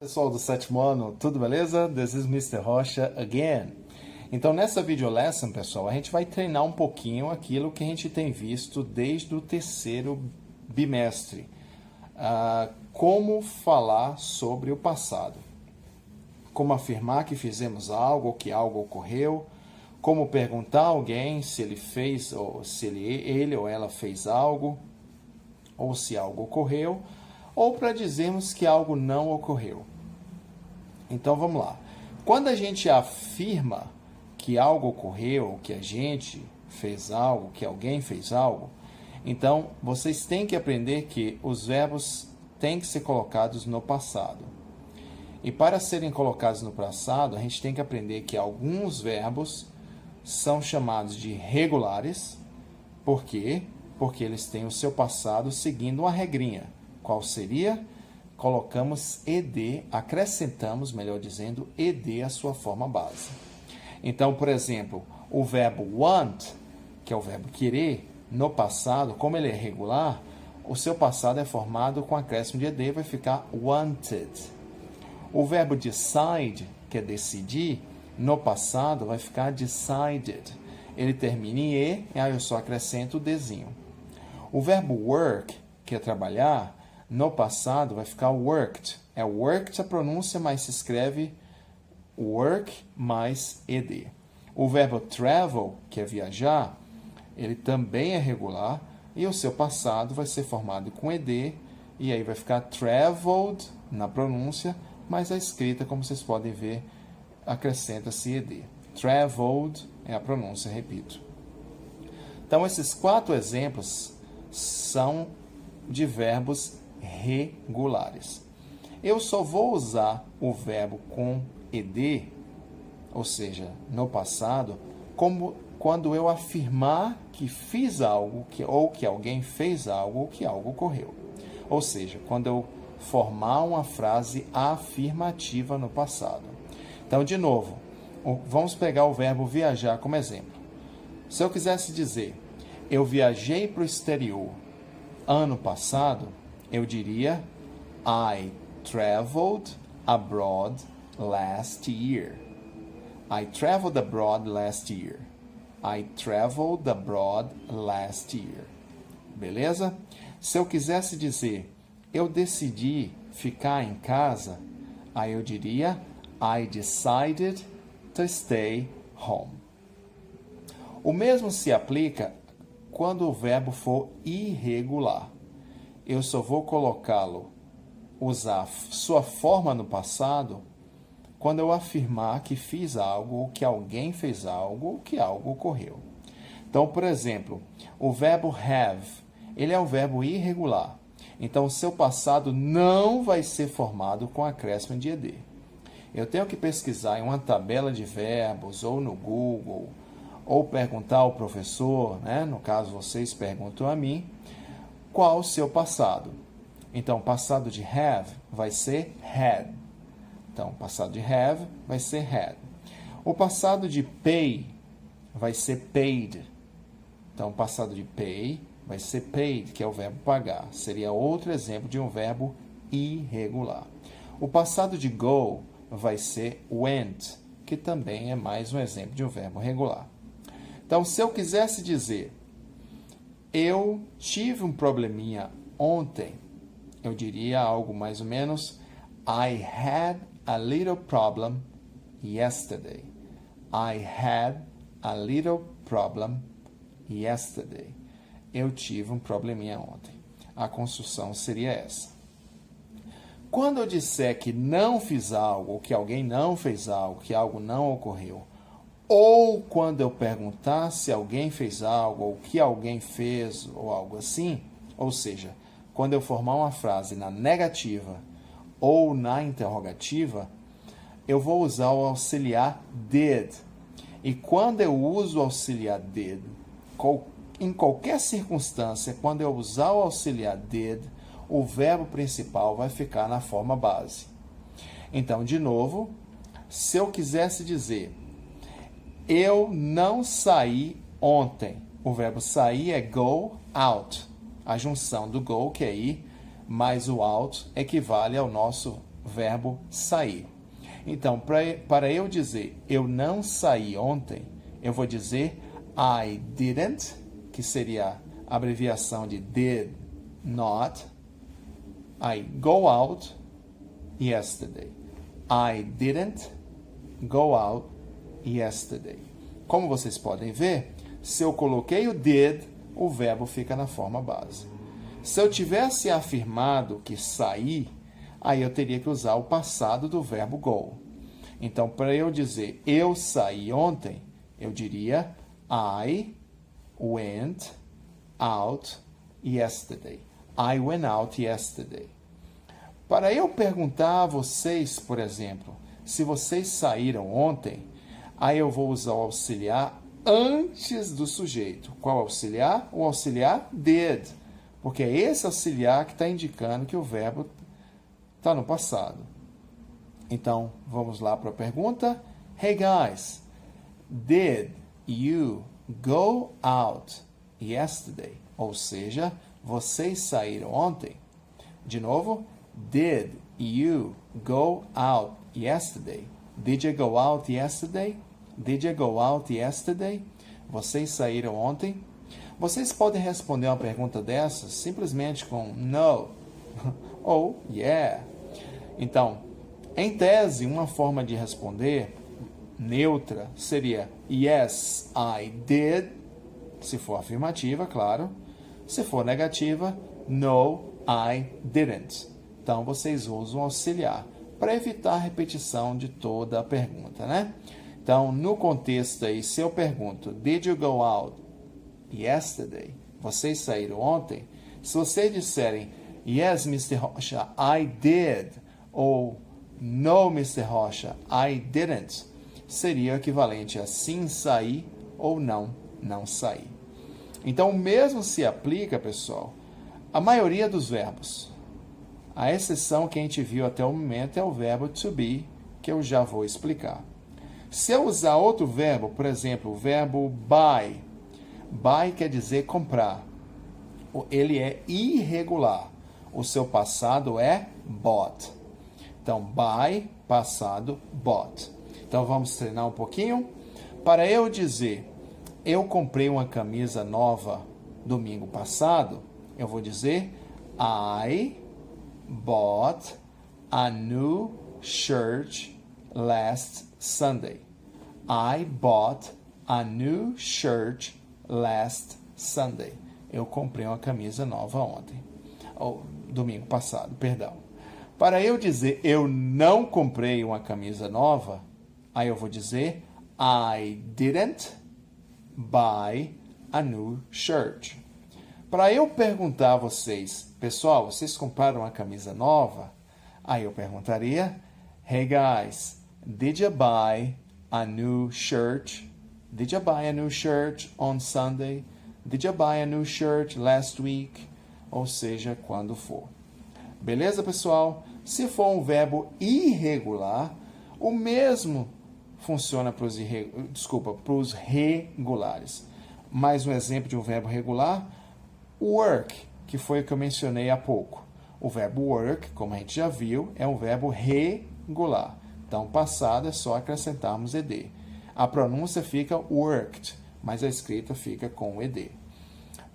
Pessoal do sétimo ano, tudo beleza? This is Mr. Rocha again. Então, nessa video lesson, pessoal, a gente vai treinar um pouquinho aquilo que a gente tem visto desde o terceiro bimestre. Como falar sobre o passado. Como afirmar que fizemos algo, que algo ocorreu. Como perguntar a alguém se ele fez, ou se ele ou ela fez algo, ou se algo ocorreu, ou para dizermos que algo não ocorreu. Então vamos lá. Quando a gente afirma que algo ocorreu, que a gente fez algo, que alguém fez algo, então vocês têm que aprender que os verbos têm que ser colocados no passado. E para serem colocados no passado, a gente tem que aprender que alguns verbos são chamados de regulares. Por quê? Porque eles têm o seu passado seguindo uma regrinha. Qual seria? Colocamos ed, acrescentamos, melhor dizendo, ed à sua forma base. Então, por exemplo, o verbo want, que é o verbo querer, no passado, como ele é regular, o seu passado é formado com acréscimo de ed, vai ficar wanted. O verbo decide, que é decidir, no passado vai ficar decided. Ele termina em e, e aí eu só acrescento o dezinho. O verbo work, que é trabalhar, no passado vai ficar worked. É worked a pronúncia, mas se escreve work mais ed. O verbo travel, que é viajar, ele também é regular e o seu passado vai ser formado com ed e aí vai ficar traveled na pronúncia, mas a escrita, como vocês podem ver, acrescenta-se ed. Traveled é a pronúncia, repito. Então, esses 4 exemplos são de verbos regulares. Eu só vou usar o verbo com ed, ou seja, no passado, como quando eu afirmar que fiz algo, ou que alguém fez algo, ou que algo ocorreu. Ou seja, quando eu formar uma frase afirmativa no passado. Então, de novo, vamos pegar o verbo viajar como exemplo. Se eu quisesse dizer, eu viajei para o exterior ano passado, eu diria, I traveled abroad last year. I traveled abroad last year. I traveled abroad last year. Beleza? Se eu quisesse dizer, eu decidi ficar em casa, aí eu diria, I decided to stay home. O mesmo se aplica quando o verbo for irregular. Eu só vou colocá-lo, usar sua forma no passado, quando eu afirmar que fiz algo, ou que alguém fez algo, ou que algo ocorreu. Então, por exemplo, o verbo have, ele é um verbo irregular. Então, o seu passado não vai ser formado com acréscimo de ed. Eu tenho que pesquisar em uma tabela de verbos, ou no Google, ou perguntar ao professor, né? No caso, vocês perguntam a mim, qual o seu passado. Então, passado de have vai ser had. Então, passado de have vai ser had. O passado de pay vai ser paid. Então, passado de pay vai ser paid, que é o verbo pagar. Seria outro exemplo de um verbo irregular. O passado de go vai ser went, que também é mais um exemplo de um verbo regular. Então, se eu quisesse dizer, eu tive um probleminha ontem, eu diria algo mais ou menos, I had a little problem yesterday. I had a little problem yesterday. Eu tive um probleminha ontem. A construção seria essa. Quando eu disser que não fiz algo, ou que alguém não fez algo, que algo não ocorreu, ou quando eu perguntar se alguém fez algo, ou que alguém fez, ou algo assim, ou seja, quando eu formar uma frase na negativa ou na interrogativa, eu vou usar o auxiliar did. E quando eu uso o auxiliar did, em qualquer circunstância, quando eu usar o auxiliar did, o verbo principal vai ficar na forma base. Então, de novo, se eu quisesse dizer, eu não saí ontem, o verbo sair é go out. A junção do go, que é ir, mais o out, equivale ao nosso verbo sair. Então, para eu dizer eu não saí ontem, eu vou dizer I didn't, que seria a abreviação de did not. I go out yesterday. I didn't go out yesterday. Como vocês podem ver, se eu coloquei o did, o verbo fica na forma base. Se eu tivesse afirmado que saí, aí eu teria que usar o passado do verbo go. Então, para eu dizer eu saí ontem, eu diria I went out yesterday. I went out yesterday. Para eu perguntar a vocês, por exemplo, se vocês saíram ontem, aí eu vou usar o auxiliar antes do sujeito. Qual auxiliar? O auxiliar did. Porque é esse auxiliar que está indicando que o verbo está no passado. Então, vamos lá para a pergunta. Hey guys, did you go out yesterday? Ou seja, vocês saíram ontem? De novo, did you go out yesterday? Did you go out yesterday? Did you go out yesterday? Vocês saíram ontem? Vocês podem responder uma pergunta dessas simplesmente com no ou yeah. Então, em tese, uma forma de responder neutra seria yes, I did, se for afirmativa, claro. Se for negativa, no, I didn't. Então, vocês usam auxiliar para evitar a repetição de toda a pergunta, né? Então, no contexto aí, se eu pergunto, did you go out yesterday? Vocês saíram ontem? Se vocês disserem, yes, Mr. Rocha, I did, ou no, Mr. Rocha, I didn't, seria o equivalente a sim, saí, ou não, não saí. Então, o mesmo se aplica, pessoal, a maioria dos verbos. A exceção que a gente viu até o momento é o verbo to be, que eu já vou explicar. Se eu usar outro verbo, por exemplo, o verbo buy. Buy quer dizer comprar. Ele é irregular. O seu passado é bought. Então, buy, passado, bought. Então, vamos treinar um pouquinho. Para eu dizer, eu comprei uma camisa nova domingo passado, eu vou dizer, I bought a new shirt last Sunday. I bought a new shirt last Sunday. Eu comprei uma camisa nova ontem. Ou domingo passado, perdão. Para eu dizer eu não comprei uma camisa nova, aí eu vou dizer I didn't buy a new shirt. Para eu perguntar a vocês, pessoal, vocês compraram uma camisa nova? Aí eu perguntaria, hey guys, did you buy a new shirt? Did you buy a new shirt on Sunday? Did you buy a new shirt last week? Ou seja, quando for. Beleza, pessoal? Se for um verbo irregular, o mesmo funciona para os regulares. Mais um exemplo de um verbo regular, work, que foi o que eu mencionei há pouco. O verbo work, como a gente já viu, é um verbo regular. Então, passado é só acrescentarmos ed. A pronúncia fica worked, mas a escrita fica com ed.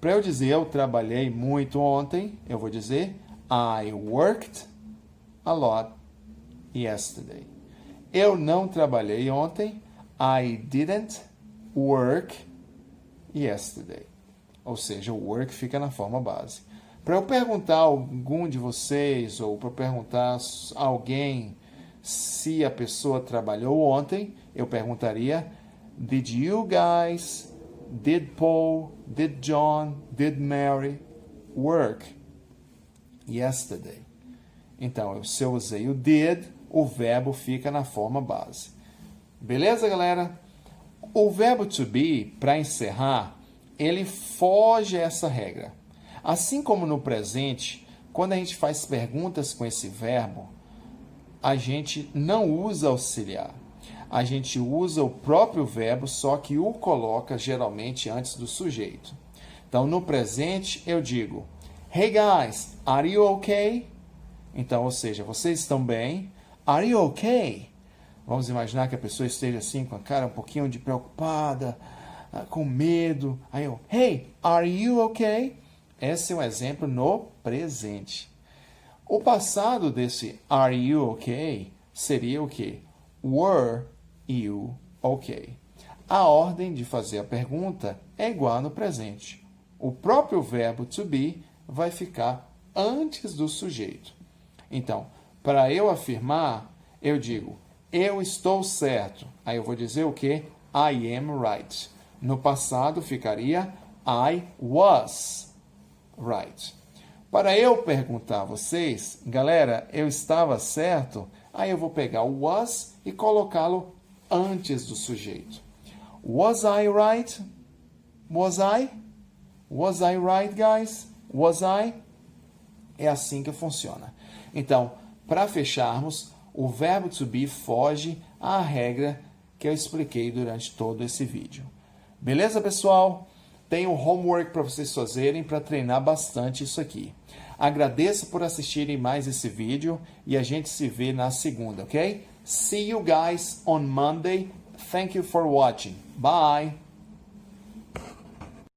Para eu dizer eu trabalhei muito ontem, eu vou dizer I worked a lot yesterday. Eu não trabalhei ontem, I didn't work yesterday. Ou seja, o work fica na forma base. Para eu perguntar a algum de vocês, ou para perguntar a alguém se a pessoa trabalhou ontem, eu perguntaria, did you guys, did Paul, did John, did Mary work yesterday? Então, se eu usei o did, o verbo fica na forma base. Beleza, galera? O verbo to be, para encerrar, ele foge a essa regra. Assim como no presente, quando a gente faz perguntas com esse verbo, a gente não usa auxiliar. A gente usa o próprio verbo, só que o coloca geralmente antes do sujeito. Então, no presente, eu digo, hey guys, are you okay? Então, ou seja, vocês estão bem? Are you okay? Vamos imaginar que a pessoa esteja assim com a cara um pouquinho de preocupada, com medo. Aí eu, hey, are you okay? Esse é um exemplo no presente. O passado desse are you okay seria o quê? Were you okay? A ordem de fazer a pergunta é igual no presente. O próprio verbo to be vai ficar antes do sujeito. Então, para eu afirmar, eu digo, eu estou certo. Aí eu vou dizer o quê? I am right. No passado ficaria I was right. Para eu perguntar a vocês, galera, eu estava certo? Aí eu vou pegar o was e colocá-lo antes do sujeito. Was I right? Was I? Was I right, guys? Was I? É assim que funciona. Então, para fecharmos, o verbo to be foge à regra que eu expliquei durante todo esse vídeo. Beleza, pessoal? Tem um homework para vocês fazerem para treinar bastante isso aqui. Agradeço por assistirem mais esse vídeo e a gente se vê na segunda, ok? See you guys on Monday. Thank you for watching. Bye!